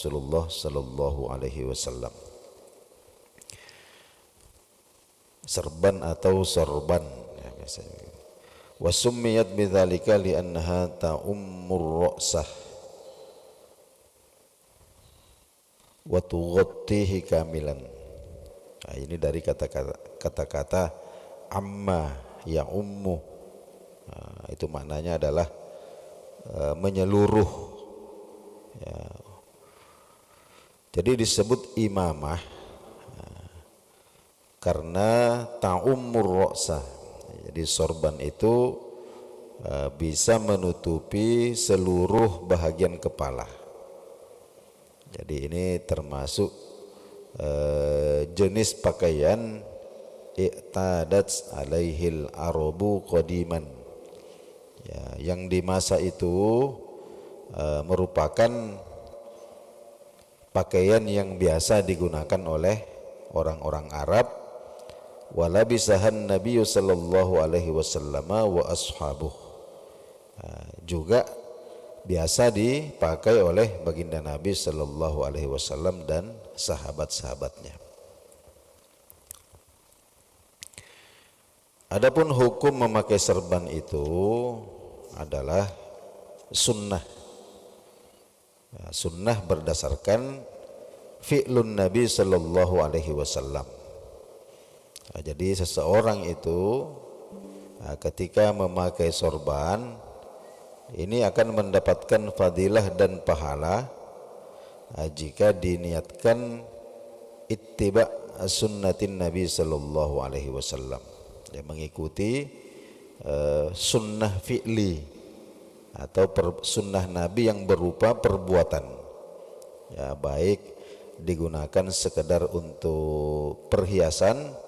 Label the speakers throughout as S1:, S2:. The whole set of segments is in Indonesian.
S1: Rasulullah sallallahu alaihi wasallam. Serban atau sorban ya, biasanya. Wa summiyat bidzalika li'annaha ta'ummur ra'sah wa tughattihi kamilan. Nah, ini dari kata-kata amma ya ummu. Nah, itu maknanya adalah menyeluruh ya. Jadi disebut imamah karena ta'ummur ra'sah. Jadi sorban itu bisa menutupi seluruh bahagian kepala. Jadi ini termasuk jenis pakaian i'tadat alaihil arabu qadiman ya, yang di masa itu merupakan pakaian yang biasa digunakan oleh orang-orang Arab. Walabisahan Nabi sallallahu alaihi wasallam wa ashabuh, juga biasa dipakai oleh baginda Nabi sallallahu alaihi wasallam dan sahabat-sahabatnya. Adapun hukum memakai serban itu adalah sunnah. Ya, sunnah berdasarkan fi'lun Nabi sallallahu alaihi wasallam. Nah, jadi seseorang itu ketika memakai sorban ini akan mendapatkan fadilah dan pahala jika diniatkan ittiba sunnatin Nabi sallallahu alaihi wasallam, ya, mengikuti sunnah fi'li atau sunnah Nabi yang berupa perbuatan, ya, baik digunakan sekedar untuk perhiasan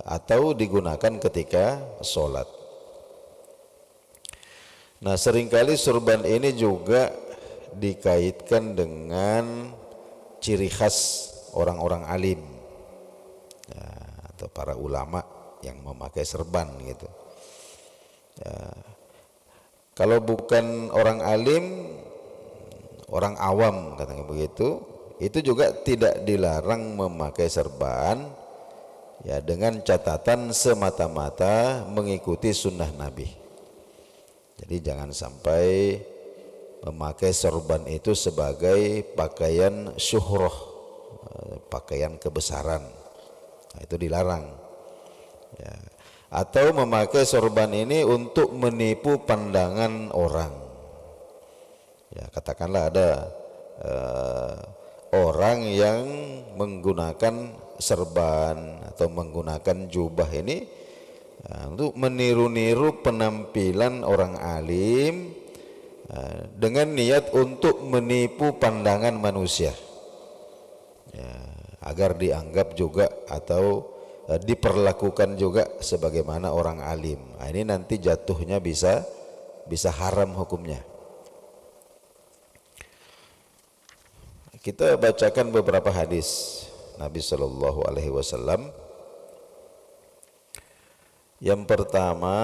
S1: atau digunakan ketika sholat. Nah, seringkali sorban ini juga dikaitkan dengan ciri khas orang-orang alim ya, atau para ulama yang memakai serban gitu ya. Kalau bukan orang alim, orang awam katanya begitu, itu juga tidak dilarang memakai serban ya, dengan catatan semata-mata mengikuti sunnah Nabi. Jadi jangan sampai memakai sorban itu sebagai pakaian syuhrah, pakaian kebesaran. Nah, itu dilarang ya. Atau memakai sorban ini untuk menipu pandangan orang ya, katakanlah ada orang yang menggunakan serban atau menggunakan jubah ini untuk meniru-niru penampilan orang alim dengan niat untuk menipu pandangan manusia ya, agar dianggap juga atau diperlakukan juga sebagaimana orang alim. Nah, ini nanti jatuhnya bisa haram hukumnya. Kita bacakan beberapa hadis Nabi sallallahu alaihi wasallam. Yang pertama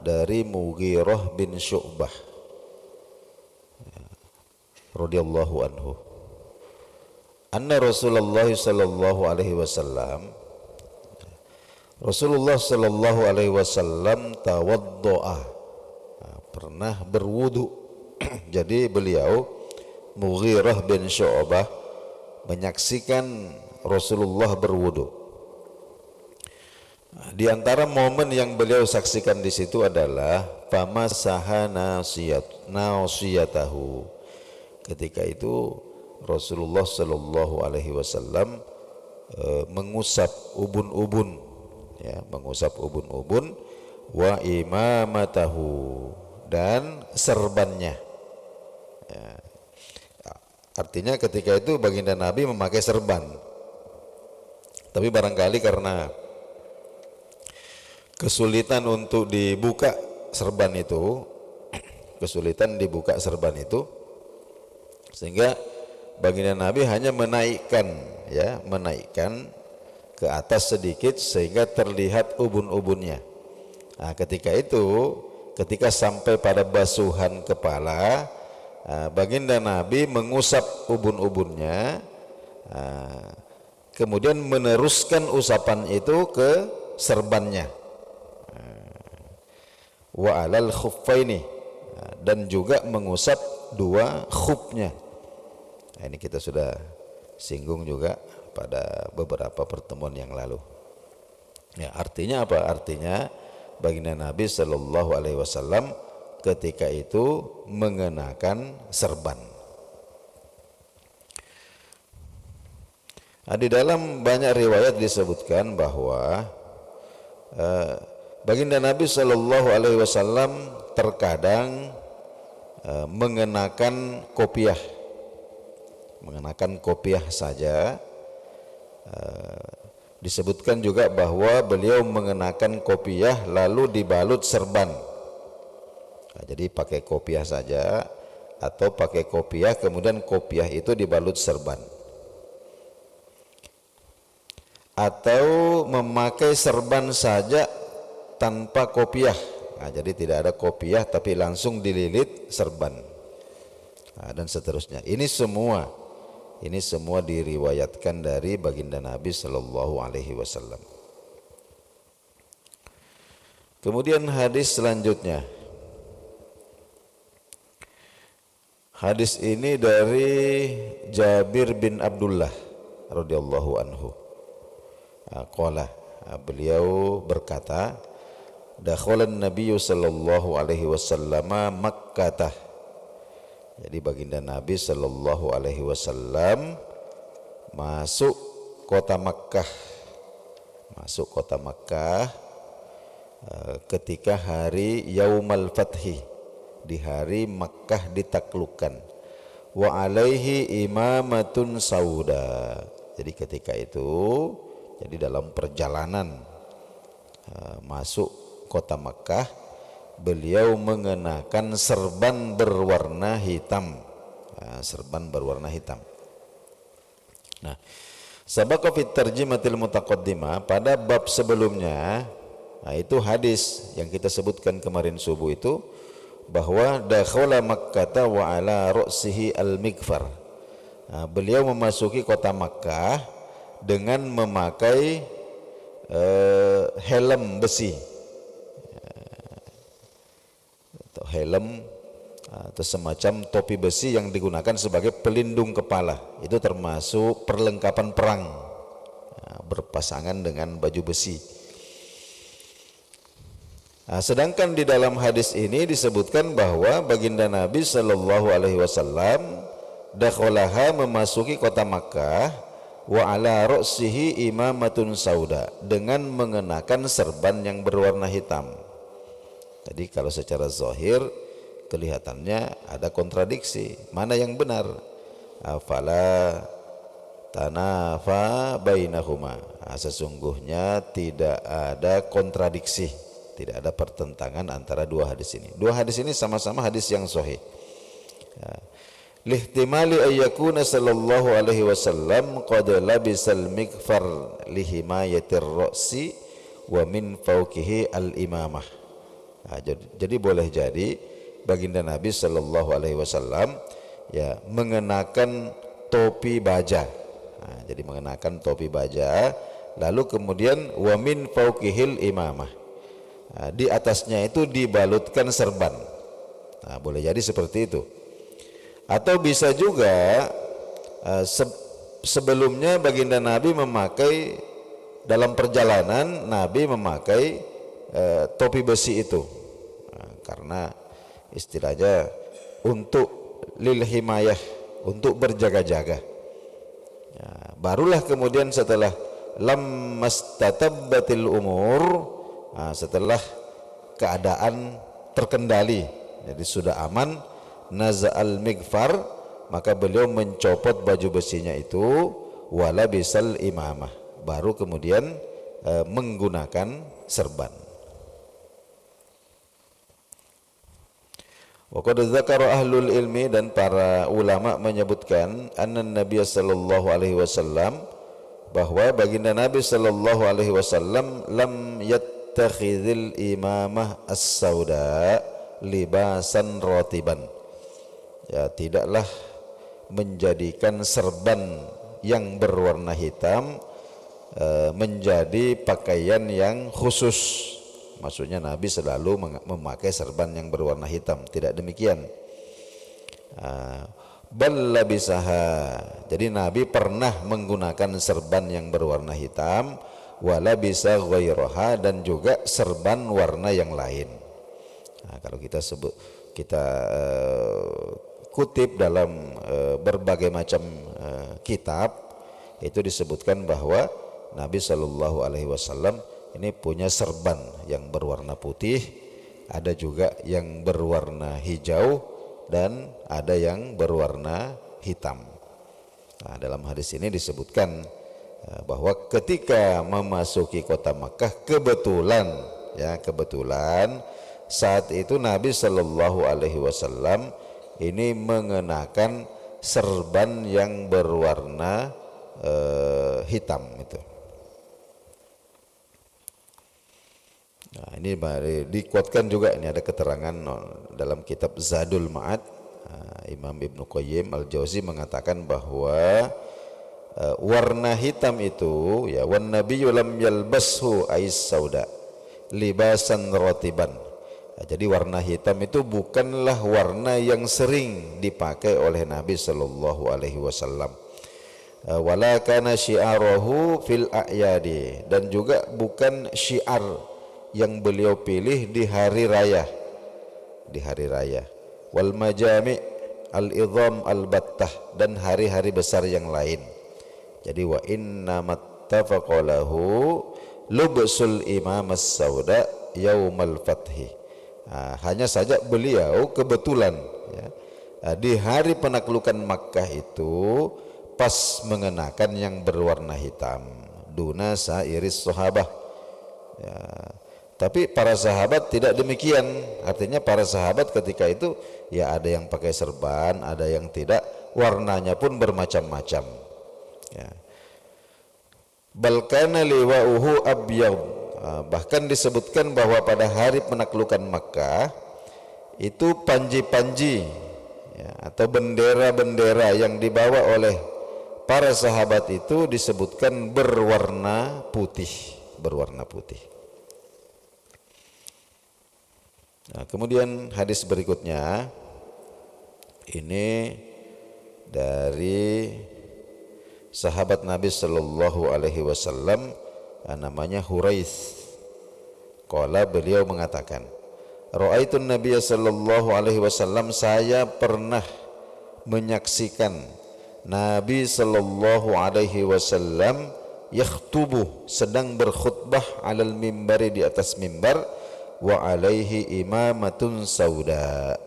S1: dari Mughirah bin Syu'bah radhiyallahu anhu. Anna Rasulullah sallallahu alaihi wasallam, Rasulullah sallallahu alaihi wasallam tawaddoa, pernah berwudu. Jadi beliau Mughirah bin Syu'bah menyaksikan Rasulullah berwudu. Di antara momen yang beliau saksikan di situ adalah famasaha nasiyatahu. Ketika itu Rasulullah sallallahu alaihi wasallam mengusap ubun-ubun ya, mengusap ubun-ubun wa imamatahu, dan serbannya ya. Artinya ketika itu baginda Nabi memakai serban, tapi barangkali karena kesulitan untuk dibuka serban itu, sehingga baginda Nabi hanya menaikkan ke atas sedikit sehingga terlihat ubun-ubunnya. Nah, ketika sampai pada basuhan kepala, baginda Nabi mengusap ubun-ubunnya, kemudian meneruskan usapan itu ke serbannya, wa alal khuffaini, dan juga mengusap dua khufnya. Ini kita sudah singgung juga pada beberapa pertemuan yang lalu. Ya, artinya apa? Artinya baginda Nabi Shallallahu Alaihi Wasallam ketika itu mengenakan serban. Di dalam banyak riwayat disebutkan bahwa baginda Nabi Shallallahu Alaihi Wasallam terkadang mengenakan kopiah saja. Disebutkan juga bahwa beliau mengenakan kopiah lalu dibalut serban. Jadi pakai kopiah saja atau pakai kopiah kemudian kopiah itu dibalut serban, atau memakai serban saja tanpa kopiah. Jadi tidak ada kopiah tapi langsung dililit serban, dan seterusnya. Ini semua diriwayatkan dari baginda Nabi Sallallahu Alaihi Wasallam. Kemudian hadis selanjutnya, hadis ini dari Jabir bin Abdullah radhiyallahu anhu. Qala, beliau berkata, dakhalan Nabi sallallahu alaihi wasallam Makkah. Jadi baginda Nabi sallallahu alaihi wasallam masuk kota Makkah. Ketika hari Yaumal Fathi, di hari Makkah ditaklukkan. Wa alaihi imamatun sauda. Jadi ketika itu, jadi dalam perjalanan masuk kota Makkah, beliau mengenakan serban berwarna hitam. Nah, sabaqa fit tarjimatil mutaqaddimah, pada bab sebelumnya, itu hadis yang kita sebutkan kemarin subuh itu, bahwa dakhala Makkah wa ala ra'sihi al-mikfar. Beliau memasuki kota Makkah dengan memakai helm besi, atau helm atau semacam topi besi yang digunakan sebagai pelindung kepala. Itu termasuk perlengkapan perang, berpasangan dengan baju besi. Sedangkan di dalam hadis ini disebutkan bahwa baginda Nabi Sallallahu Alaihi Wasallam dakhalaha, memasuki kota Makkah, wa ala ra'sihi imamatun sauda, dengan mengenakan serban yang berwarna hitam. Jadi kalau secara zahir kelihatannya ada kontradiksi. Mana yang benar? Fala tanafa bainahuma. Sesungguhnya tidak ada kontradiksi, tidak ada pertentangan antara dua hadis ini. Dua hadis ini sama-sama hadis yang sahih. Lihtimali ayyakuna sallallahu alaihi wasallam qad labisal mikfar lihimayatir ra'si wa min fawqihi al-imamah. Jadi boleh jadi baginda Nabi sallallahu alaihi wasallam mengenakan topi baja. Jadi mengenakan topi baja, lalu kemudian wa min fawqihil imamah. Di atasnya itu dibalutkan serban. Boleh jadi seperti itu. Atau bisa juga sebelumnya baginda Nabi memakai, dalam perjalanan Nabi memakai topi besi itu, karena istilahnya untuk lil himayah, untuk berjaga-jaga. Barulah kemudian setelah lammastatabbatil umur, setelah keadaan terkendali, jadi sudah aman, naza'al mikfar, maka beliau mencopot baju besinya itu, wala bisal imamah, baru kemudian menggunakan serban. Wa qad dzakara ahlul ilmi, dan para ulama menyebutkan, anna Nabi sallallahu alaihi wasallam, bahwa baginda Nabi sallallahu alaihi wasallam lam yattakhidhil imamah as-sauda libasan ratiban. ya tidaklah menjadikan serban yang berwarna hitam menjadi pakaian yang khusus. Maksudnya Nabi selalu memakai serban yang berwarna hitam, tidak demikian. Bal labisaha, jadi Nabi pernah menggunakan serban yang berwarna hitam, wala bisa ghairaha, dan juga serban warna yang lain. Kalau kita kutip dalam berbagai macam kitab, itu disebutkan bahwa Nabi Shallallahu Alaihi Wasallam ini punya serban yang berwarna putih, ada juga yang berwarna hijau, dan ada yang berwarna hitam. Dalam hadis ini disebutkan bahwa ketika memasuki kota Makkah, kebetulan saat itu Nabi Shallallahu Alaihi Wasallam ini mengenakan serban yang berwarna hitam itu. Nah, ini dikuatkan juga, ini ada keterangan dalam kitab Zadul Ma'ad. Imam Ibnu Qayyim Al-Jauzi mengatakan bahwa warna hitam itu ya, wan nabiyyu lam yalbashu ais sauda libasan ratiban. Jadi warna hitam itu bukanlah warna yang sering dipakai oleh Nabi sallallahu alaihi wasallam. Wala kana syi'arahu fil a'yadi, dan juga bukan syiar yang beliau pilih di hari raya, wal majami' al-idham al-battah, dan hari-hari besar yang lain. Jadi wa inna mattafaqa lahu lubsul imam as-sauda yaumal fathi. Hanya saja beliau kebetulan di hari penaklukan Makkah itu pas mengenakan yang berwarna hitam, duna sairis sahabah. Tapi para sahabat tidak demikian. Artinya para sahabat ketika itu ya ada yang pakai serban, ada yang tidak, warnanya pun bermacam-macam. Bal kana liwa'uhu abyad. Bahkan disebutkan bahwa pada hari penaklukan Makkah itu panji-panji atau bendera-bendera yang dibawa oleh para sahabat itu disebutkan berwarna putih. Nah, kemudian hadis berikutnya ini dari sahabat Nabi sallallahu alaihi wasallam, namanya Huraits. Qala, beliau mengatakan, ra'aitun Nabiy sallallahu alaihi wasallam, saya pernah menyaksikan Nabi sallallahu alaihi wasallam yakhtubu, sedang berkhutbah, alal mimbari, di atas mimbar, wa alaihi imamatun sauda.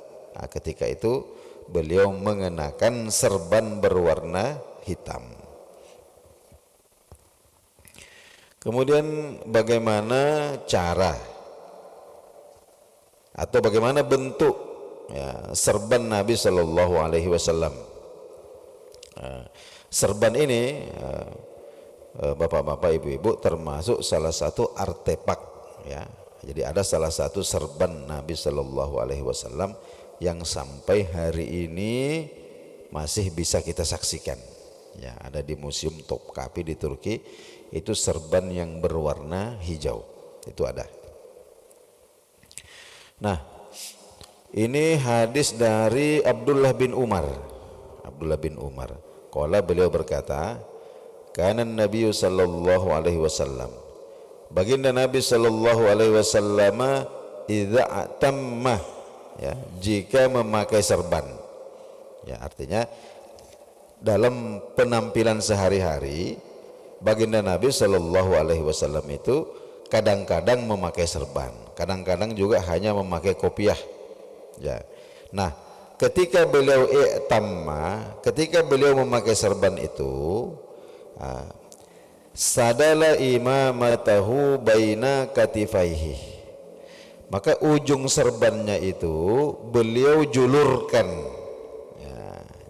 S1: Ketika itu beliau mengenakan serban berwarna hitam. Kemudian bagaimana cara atau bagaimana bentuk serban Nabi sallallahu alaihi wasallam? Serban ini bapak-bapak, ibu-ibu, termasuk salah satu artefak ya. Jadi ada salah satu serban Nabi sallallahu alaihi wasallam yang sampai hari ini masih bisa kita saksikan. Ya, ada di Museum Topkapi di Turki, itu serban yang berwarna hijau. Itu ada. Nah, ini hadis dari Abdullah bin Umar. Qala, beliau berkata, kana Nabi sallallahu alaihi wasallam, baginda Nabi sallallahu alaihi wasallam, idza atamma, jika memakai serban. Artinya dalam penampilan sehari-hari baginda Nabi sallallahu alaihi wasallam itu kadang-kadang memakai serban, kadang-kadang juga hanya memakai kopiah. Nah, ketika beliau ketika beliau memakai serban itu, sadala imamatahu baina katifaihi, maka ujung serbannya itu beliau julurkan.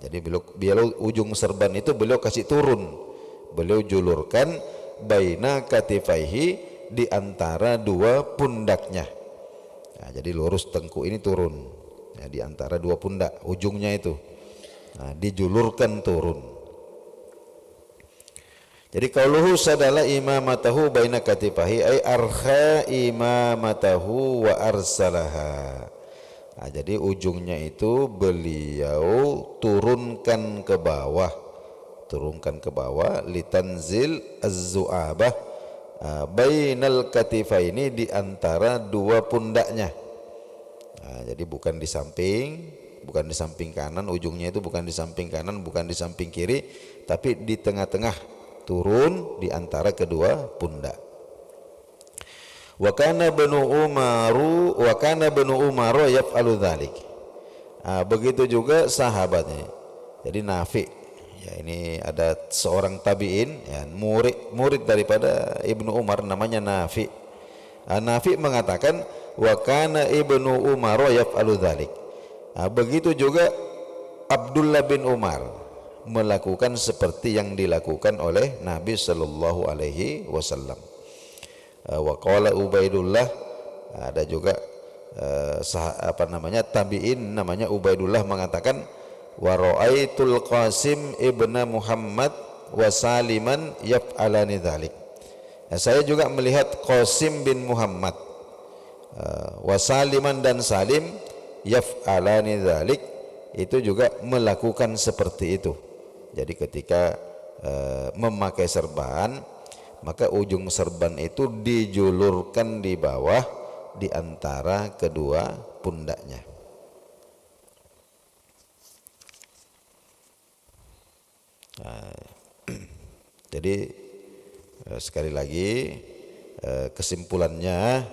S1: Jadi beliau ujung serban itu beliau kasih turun, beliau julurkan, baina katifaihi, di antara dua pundaknya. Jadi lurus tengkuk ini turun. ya, di antara dua pundak ujungnya itu. Nah, dijulurkan turun. Jadi qauluhu sadala imamatahu baina katifahi ay arkha imamatahu wa arsalaha. Nah, jadi ujungnya itu beliau turunkan ke bawah, litanzil az-zu'abah bainal katifaini, di antara dua pundaknya. Nah, jadi bukan di samping kanan, ujungnya itu bukan di samping kanan, bukan di samping kiri, tapi di tengah-tengah, turun di antara kedua pundak. Wa kana banu Umar yaf'alu dzalik. Begitu juga sahabatnya. Jadi Nafi, ya ini ada seorang tabi'in, ya, murid daripada Ibnu Umar, namanya Nafi. Nafi mengatakan wa kana Ibnu Umar yaf'alu dzalik. Begitu juga Abdullah bin Umar melakukan seperti yang dilakukan oleh Nabi sallallahu alaihi wasallam. Wa qala Ubaidullah, ada juga tabi'in namanya Ubaidullah mengatakan wa ra'aitul Qasim ibna Muhammad wa Saliman yaf'alani dzalik. Saya juga melihat Qasim bin Muhammad wa Saliman dan Salim yaf'alani dzalik, itu juga melakukan seperti itu. Jadi ketika memakai serban, maka ujung serban itu dijulurkan di bawah di antara kedua pundaknya. Jadi sekali lagi kesimpulannya,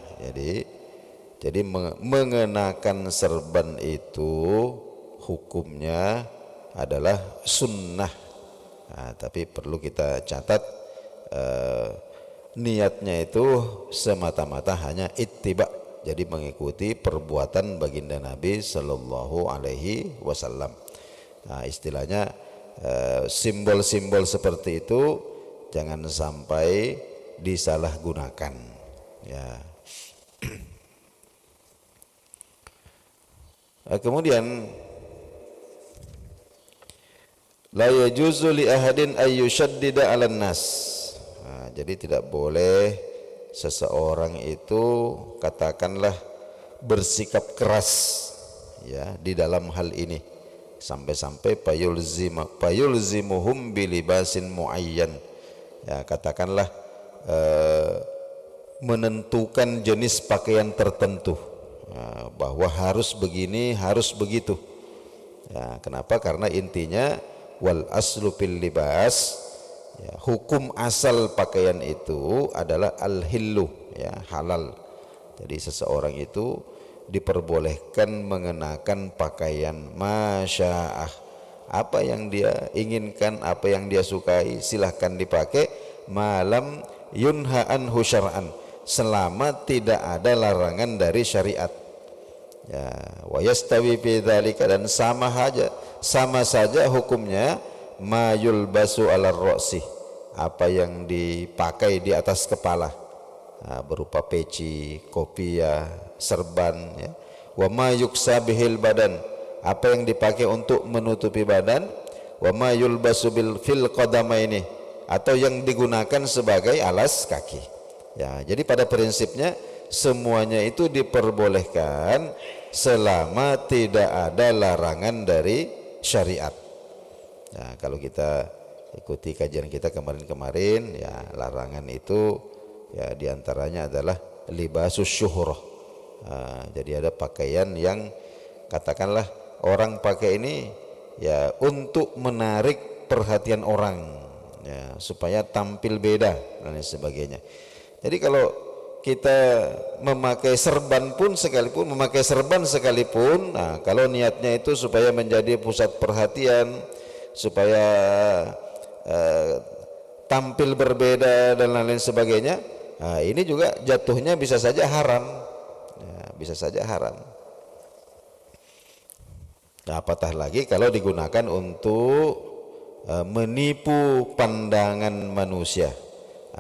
S1: jadi mengenakan serban itu hukumnya adalah sunnah. Tapi perlu kita catat, niatnya itu semata-mata hanya ittiba, jadi mengikuti perbuatan baginda Nabi sallallahu alaihi wasallam. Istilahnya simbol-simbol seperti itu jangan sampai disalahgunakan, ya. Kemudian la yajuzu li ahadin ayyushaddida 'alan nas. Jadi tidak boleh seseorang itu katakanlah bersikap keras, ya, di dalam hal ini sampai-sampai payulzimuhum bilibasin muayyan, ya, katakanlah menentukan jenis pakaian tertentu, bahwa harus begini, harus begitu, ya. Kenapa? Karena intinya wal aslu fil libas, ya, hukum asal pakaian itu adalah al-hillu, ya, halal. Jadi seseorang itu diperbolehkan mengenakan pakaian masya'ah, apa yang dia inginkan, apa yang dia sukai, silahkan dipakai, malam yunha anhu syar'an, selama tidak ada larangan dari syariat, ya. Wa yastawi fi dzalika, dan sama saja hukumnya mayul basu ala ro'si, apa yang dipakai di atas kepala, berupa peci, kopiah, serban, ya. Wa ma yuksa bihil badan, apa yang dipakai untuk menutupi badan. Wa ma yulbasu fil qadamaini, atau yang digunakan sebagai alas kaki, ya. Jadi pada prinsipnya semuanya itu diperbolehkan selama tidak ada larangan dari syariat. Nah, kalau kita ikuti kajian kita kemarin-kemarin, ya, larangan itu, ya, diantaranya adalah libasus syuhrah. Jadi ada pakaian yang katakanlah orang pakai ini, ya, untuk menarik perhatian orang, ya, supaya tampil beda dan lain sebagainya. Jadi kalau kita memakai serban sekalipun, nah, kalau niatnya itu supaya menjadi pusat perhatian, supaya tampil berbeda dan lain sebagainya, nah, ini juga jatuhnya bisa saja haram, ya, bisa saja haram. Nah, apatah lagi kalau digunakan untuk menipu pandangan manusia,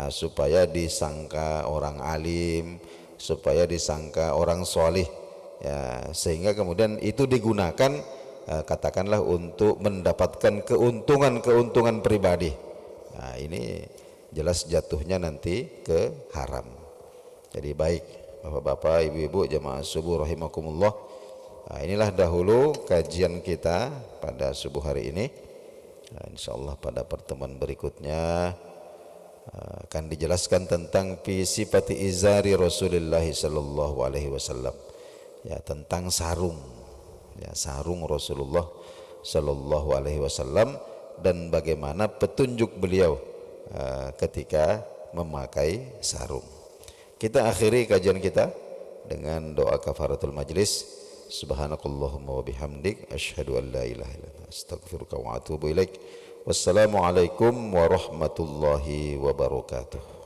S1: supaya disangka orang alim, supaya disangka orang solih, ya, sehingga kemudian itu digunakan katakanlah untuk mendapatkan keuntungan pribadi. Nah, ini jelas jatuhnya nanti ke haram. Jadi baik Bapak-bapak, Ibu-ibu, jamaah subuh rahimakumullah. Nah, inilah dahulu kajian kita pada subuh hari ini. Nah, insyaallah pada pertemuan berikutnya akan dijelaskan tentang fi sifati izari Rasulullah sallallahu alaihi wasallam. Ya, tentang sarung. Ya, sarung Rasulullah sallallahu alaihi wasallam dan bagaimana petunjuk beliau ketika memakai sarung. Kita akhiri kajian kita dengan doa kafaratul majlis. Subhanakallahumma wa bihamdik asyhadu an la ilaha illa anta astaghfiruka wa atubu ilaik. Wassalamualaikum warahmatullahi wabarakatuh.